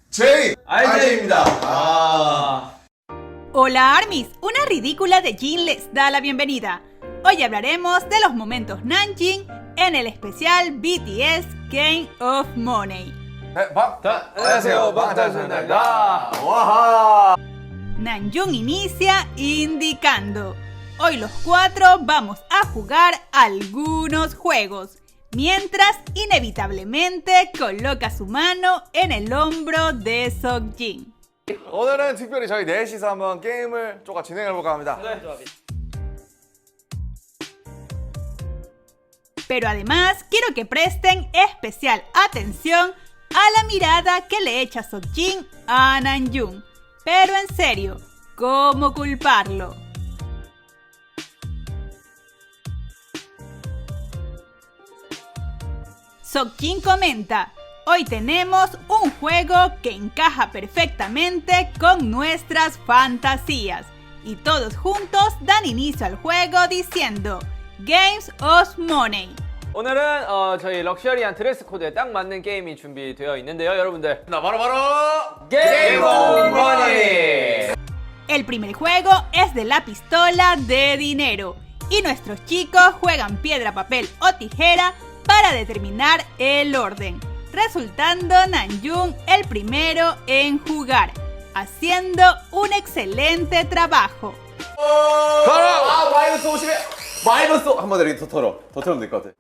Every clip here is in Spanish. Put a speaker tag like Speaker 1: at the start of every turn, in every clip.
Speaker 1: RJ입니다.
Speaker 2: Hola ARMYs, una ridícula de Jin les da la bienvenida. Hoy hablaremos de los momentos Nanjing en el especial BTS Game of Money.
Speaker 1: 안녕하세요. 방탄소년단입니다. 와하.
Speaker 2: Namjoon inicia indicando: hoy los cuatro vamos a jugar algunos juegos, mientras inevitablemente coloca su mano en el hombro de Seokjin.
Speaker 1: 오늘은 특별히 저희 넷이서 한번 게임을 조금 진행해볼까 합니다.
Speaker 2: Pero además quiero que presten especial atención a la mirada que le echa Seokjin a Namjoon. Pero en serio, ¿cómo culparlo? Seokjin comenta: hoy tenemos un juego que encaja perfectamente con nuestras fantasías. Y todos juntos dan inicio al juego diciendo: Games of Money.
Speaker 3: 오늘은 저희 럭셔리한 드레스 코드에 딱 맞는 게임이 준비되어 있는데요, 여러분들.
Speaker 1: 바로
Speaker 3: Game of Money.
Speaker 2: El primer juego es de la pistola de dinero y nuestros chicos juegan piedra, papel o tijera para determinar el orden, resultando Namjoon el primero en jugar, haciendo un excelente trabajo.
Speaker 1: 마이너스 50에 마이너스 한번 이렇게 더 털으면 될 것 같아.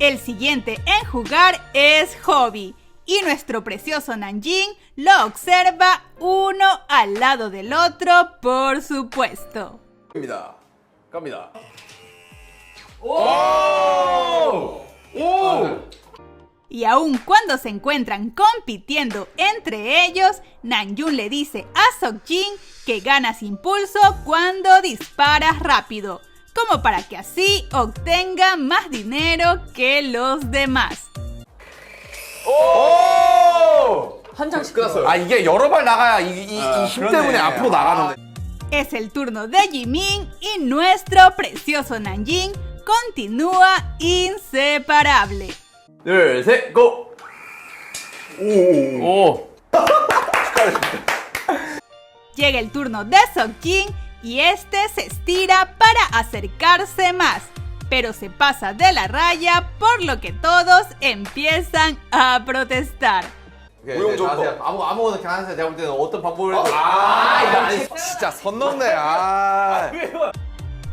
Speaker 2: El siguiente en jugar es Hobby y nuestro precioso Namjin lo observa uno al lado del otro, por supuesto.
Speaker 1: 갑니다.
Speaker 2: Y aun cuando se encuentran compitiendo entre ellos, Namjoon le dice a Seokjin que ganas impulso cuando disparas rápido, como para que así obtenga más dinero que los demás.
Speaker 3: 한 장씩
Speaker 1: 끝났어요. 아 이게 여러 발 나가야 이 힘 때문에 앞으로 나가는데.
Speaker 2: Es el turno de Jimin y nuestro precioso Namjin continúa inseparable.
Speaker 1: 둘, 셋, 고!
Speaker 3: 오.
Speaker 2: Llega el turno de Seokjin y este se estira para acercarse más, pero se pasa de la raya, por lo que todos empiezan a protestar.
Speaker 1: 아무거나 그냥 하세요. 제가 볼 때는 어떤 방법을 해도 이거 진짜 선 넘네.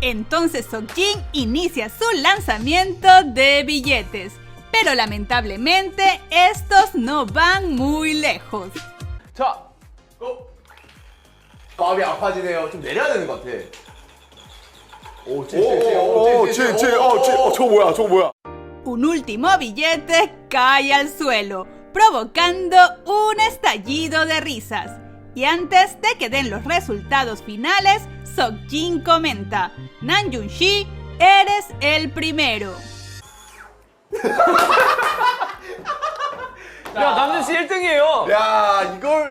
Speaker 2: Entonces Seokjin inicia su lanzamiento de billetes, pero lamentablemente estos no van muy lejos.
Speaker 3: 자,
Speaker 1: 마음이 아파지네요. 좀 내려야 되는 것 같아. 저거 뭐야?
Speaker 2: Un último billete cae al suelo, provocando un estallido de risas. Y antes de que den los resultados finales, Seokjin comenta: Namjoon Shi, eres el primero.
Speaker 3: 야, 남준 씨 1등이에요.
Speaker 1: 야, 이걸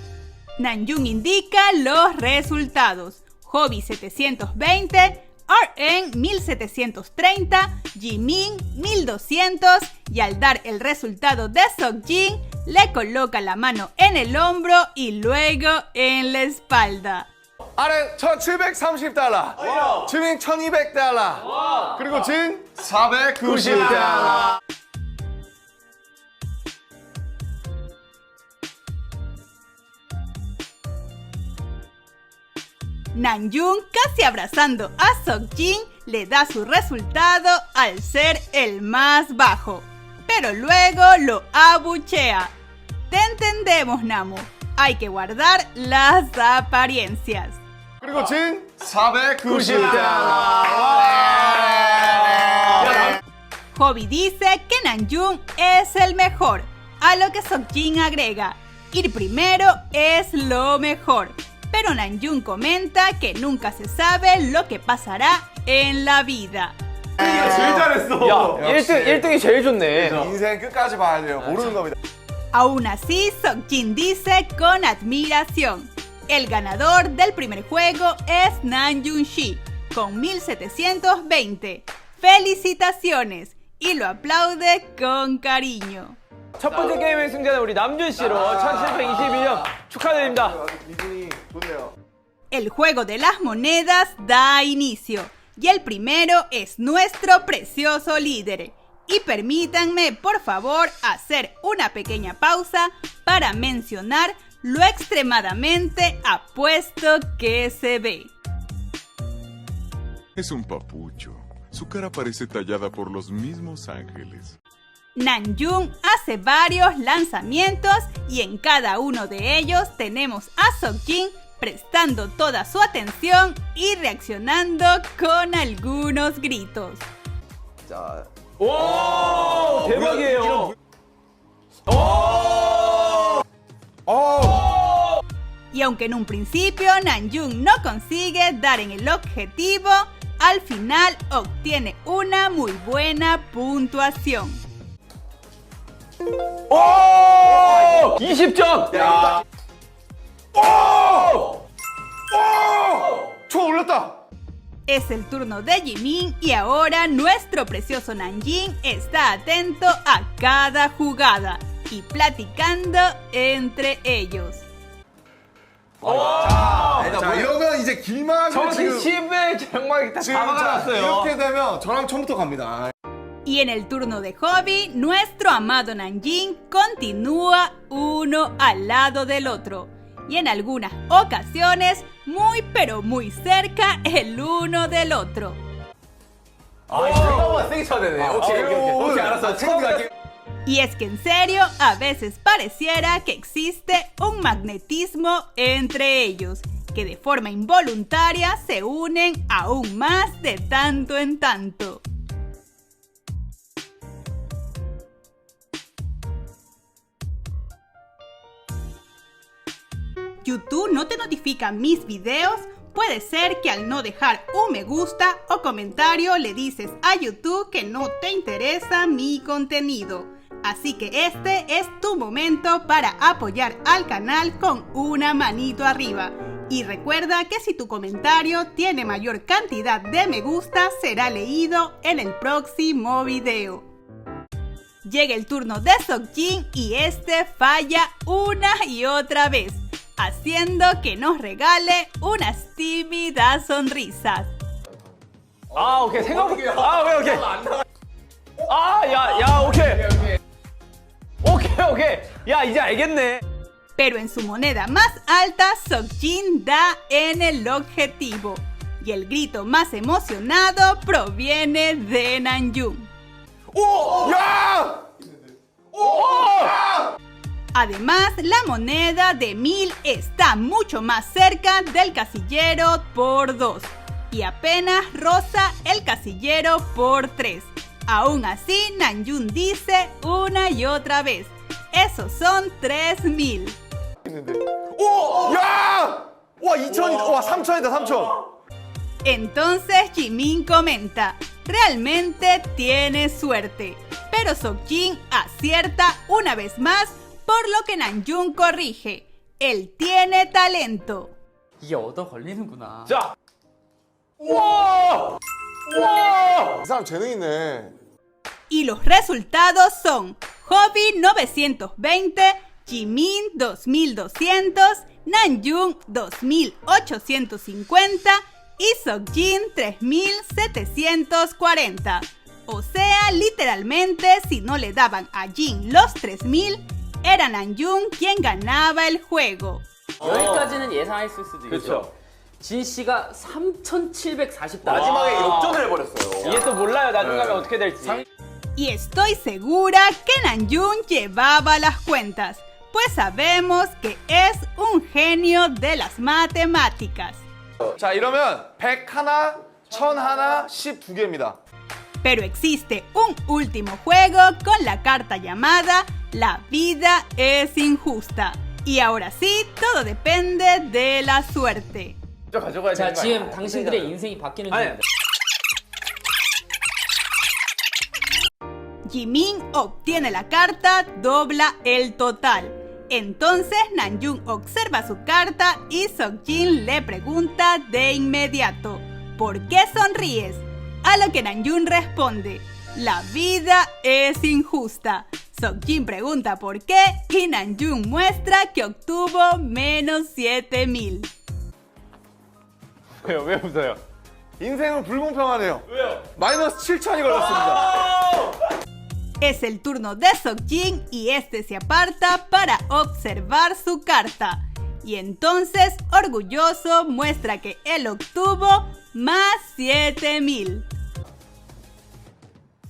Speaker 2: Namjoon indica los resultados: Hobby 720, RN 1730, Jimin 1200, y al dar el resultado de Seokjin, le coloca la mano en el hombro y luego en la espalda.
Speaker 1: 아래 1730달러, 지민 1200달러, 그리고 진 490달러.
Speaker 2: Namjoon, casi abrazando a Seokjin, le da su resultado al ser el más bajo, pero luego lo abuchea. Te entendemos, Namu. Hay que guardar las apariencias.
Speaker 1: 그리고 진 490달러.
Speaker 2: Hobby dice que Namjoon es el mejor, a lo que Seokjin agrega: ir primero es lo mejor. Pero Namjoon comenta que nunca se sabe lo que pasará en la vida.
Speaker 1: 제일 잘했어.
Speaker 3: 야, 1등이 제일 좋네.
Speaker 1: 인생 끝까지 봐야 돼요. 모르는 겁니다.
Speaker 2: Aún así, Seokjin dice con admiración: el ganador del primer juego es Namjoon Shi, con 1720. ¡Felicitaciones! Y lo aplaude con cariño.
Speaker 3: 첫 번째 게임의 승자는 우리 남준 씨로 1722점 축하드립니다.
Speaker 4: 기분이 좋네요.
Speaker 2: El juego de las monedas da inicio y el primero es nuestro precioso líder. Y permítanme, por favor, hacer una pequeña pausa para mencionar lo extremadamente apuesto que se ve.
Speaker 5: Es un papucho. Su cara parece tallada por los mismos ángeles.
Speaker 2: Namjoon hace varios lanzamientos y en cada uno de ellos tenemos a Seokjin prestando toda su atención y reaccionando con algunos gritos.
Speaker 1: 자,
Speaker 3: 오, 대박이에요.
Speaker 2: Y aunque en un principio Namjoon no consigue dar en el objetivo, al final obtiene una muy buena puntuación.
Speaker 3: 오! 20점!
Speaker 1: 야,
Speaker 4: 초 올렸다.
Speaker 2: Es el turno de Jimin y ahora nuestro precioso Nanjing está atento a cada jugada y platicando entre ellos.
Speaker 4: 자, 이러면 이제 길막을
Speaker 3: 정확히
Speaker 4: 지금
Speaker 3: 10의 정말 다
Speaker 4: 지금 자,
Speaker 3: 막아놨어요.
Speaker 4: 이렇게 되면 저랑 처음부터 갑니다.
Speaker 2: Y en el turno de Hobby, nuestro amado Nanjing continúa uno al lado del otro. Y en algunas ocasiones, muy pero muy cerca el uno del otro.
Speaker 1: 생각보다 세게 쳐야 되네. 오케이, 알았어. 챙겨갈게.
Speaker 2: Y es que en serio, a veces pareciera que existe un magnetismo entre ellos, que de forma involuntaria se unen aún más de tanto en tanto. YouTube no te notifica mis videos. Puede ser que al no dejar un me gusta o comentario le dices a YouTube que no te interesa mi contenido. Así que este es tu momento para apoyar al canal con una manito arriba. Y recuerda que si tu comentario tiene mayor cantidad de me gusta, será leído en el próximo video. Llega el turno de Seokjin y este falla una y otra vez, haciendo que nos regale unas tímidas sonrisas.
Speaker 3: 아, 오케이. 생각보다. 아, 오케이. 야, 오케이. 오케이. 야, 이제 알겠네.
Speaker 2: Pero en su moneda más alta, Seokjin da en el objetivo. Y el grito más emocionado proviene de Namjoon. Además, la moneda de 1000 está mucho más cerca del casillero por 2 y apenas roza el casillero por 3. Aún así, Namjoon dice una y otra vez, esos son 3000.
Speaker 4: 와 2000, 와 3000이다 3000.
Speaker 2: Entonces Jimin comenta, realmente tiene suerte, pero Seokjin acierta una vez más, por lo que Namjoon corrige, él tiene talento.
Speaker 6: 이게 얻어 걸리는구나.
Speaker 3: 자. 우와!
Speaker 4: 이 사람 재능 있네.
Speaker 2: Y los resultados son Hobby 920, Jimin 2200, Namjoon 2850 y Seokjin 3740. O sea, literalmente, si no le daban a Jin los 3000, era Namjoon quien ganaba el juego.
Speaker 6: 여기까지는 예상했을 수도 있죠.
Speaker 3: 그렇죠.
Speaker 6: 진 씨가 3,740점.
Speaker 1: 마지막에 역전을 해버렸어요.
Speaker 3: 이게 또 몰라요. 나중에 가면 어떻게 될지.
Speaker 2: Y estoy segura que Namjoon llevaba las cuentas, pues sabemos que es un genio de las matemáticas.
Speaker 4: 자 이러면 100 하나, 1000 하나, 10 두 개입니다.
Speaker 2: Pero existe un último juego con la carta llamada La vida es injusta. Y ahora sí, todo depende de la suerte.
Speaker 3: 가져가야
Speaker 6: 자,
Speaker 3: 되는 거
Speaker 6: 지금
Speaker 3: 아니야?
Speaker 6: 당신들의 인생이 바뀌는
Speaker 3: 아니,
Speaker 6: 중입니다.
Speaker 2: Jimin obtiene la carta dobla el total. Entonces Namjoon observa su carta y Seokjin le pregunta de inmediato, ¿por qué sonríes? A lo que Namjoon responde, la vida es injusta. Seokjin pregunta por qué y Namjoon muestra que obtuvo menos 7000.
Speaker 3: 왜요? 왜 웃어요?
Speaker 4: 인생은 불공평하네요. 왜요? 마이너스 7,000이 걸렸습니다.
Speaker 2: Es el turno de Seokjin y este se aparta para observar su carta. Y entonces, orgulloso, muestra que él obtuvo más 7000.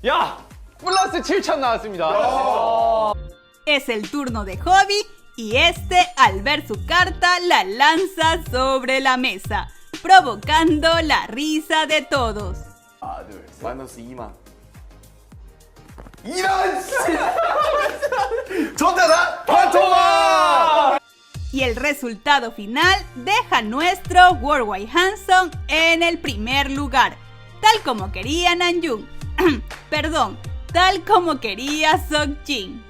Speaker 3: 야! 플러스 7,000 나왔습니다.
Speaker 2: Es el turno de Hobby y este, al ver su carta, la lanza sobre la mesa, provocando la risa de todos.
Speaker 4: 하나, 둘, 셋. 마이너스 2만. 이런 씨! 전대다 반토막!
Speaker 2: Y el resultado final deja nuestro Worldwide Handsome en el primer lugar, tal como quería Namjoon. Perdón, tal como quería Seokjin.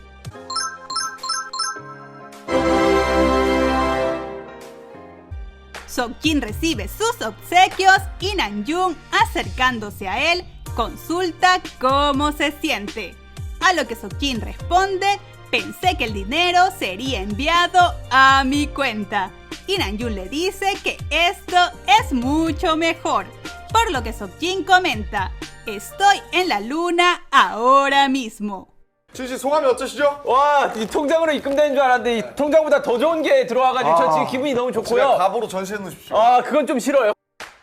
Speaker 2: Seokjin recibe sus obsequios y Namjoon, acercándose a él, consulta cómo se siente. A lo que Seokjin responde: pensé que el dinero sería enviado a mi cuenta. Y Namjoon le dice que esto es mucho mejor. Por lo que Seokjin comenta: estoy en la luna ahora mismo.
Speaker 4: 준씨 소감이 어떠시죠?
Speaker 3: 와, 이 통장으로 입금되는 줄 알았는데 이 통장보다 더 좋은 게 들어와가지고 저 지금 기분이 너무
Speaker 4: 집에
Speaker 3: 좋고요.
Speaker 4: 갑으로 전시해 놓으십시오.
Speaker 3: 아, 그건 좀 싫어요.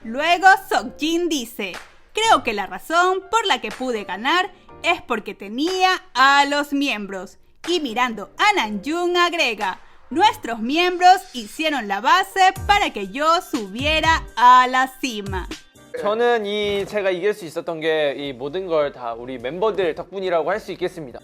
Speaker 2: Luego Seokjin dice: creo que la razón por la que pude ganar es porque tenía a los miembros. Y mirando a Namjoon agrega: nuestros miembros hicieron la base para que yo subiera a la cima.
Speaker 3: 저는 제가 이길 수 있었던 게 이 모든 걸 다 우리 멤버들 덕분이라고 할 수 있겠습니다.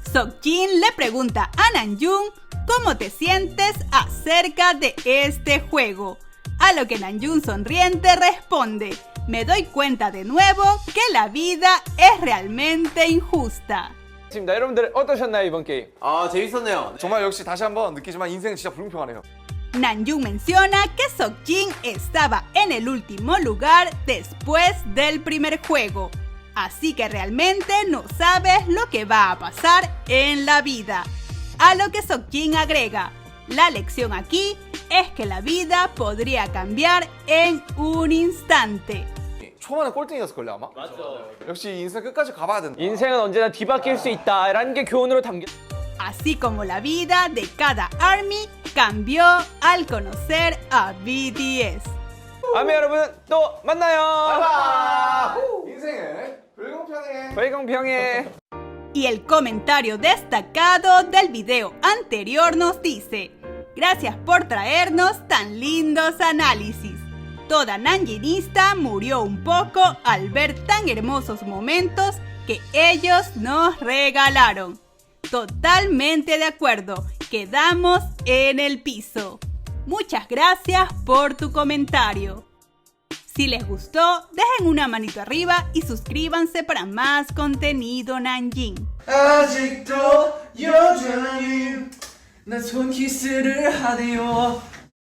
Speaker 2: Seokjin le pregunta a Namjoon cómo te sientes acerca de este juego. A lo que Namjoon sonriente responde: me doy cuenta de nuevo que la vida es realmente injusta.
Speaker 3: 좋습니다. 여러분들 어떠셨나요, 이번 게임?
Speaker 1: 아 재밌었네요.
Speaker 4: 정말 역시 다시 한번 느끼지만 인생은 진짜 불공평하네요.
Speaker 2: Namjoon menciona que Seokjin estaba en el último lugar después del primer juego, así que realmente no sabes lo que va a pasar en la vida. A lo que Seokjin agrega: la lección aquí es que la vida podría cambiar en un instante.
Speaker 4: 초반에 꼴등이었을 걸요 아마? 맞아. 역시 인생 끝까지 가봐야 된다.
Speaker 3: 인생은 언제나 뒤바뀔 수 있다라는 게 교훈으로 담겨.
Speaker 2: Así como la vida de cada ARMY cambió al conocer a BTS.
Speaker 3: 아미 여러분 또 만나요.
Speaker 4: 인생은 불공평해.
Speaker 3: 불공평해.
Speaker 2: Y el comentario destacado del video anterior nos dice: gracias por traernos tan lindos análisis. Toda Namjoonista murió un poco al ver tan hermosos momentos que ellos nos regalaron. Totalmente de acuerdo, quedamos en el piso. Muchas gracias por tu comentario. Si les gustó, dejen una manito arriba y suscríbanse para más contenido Namjin.
Speaker 7: 아직도 여전히 난 손키스를 하네요.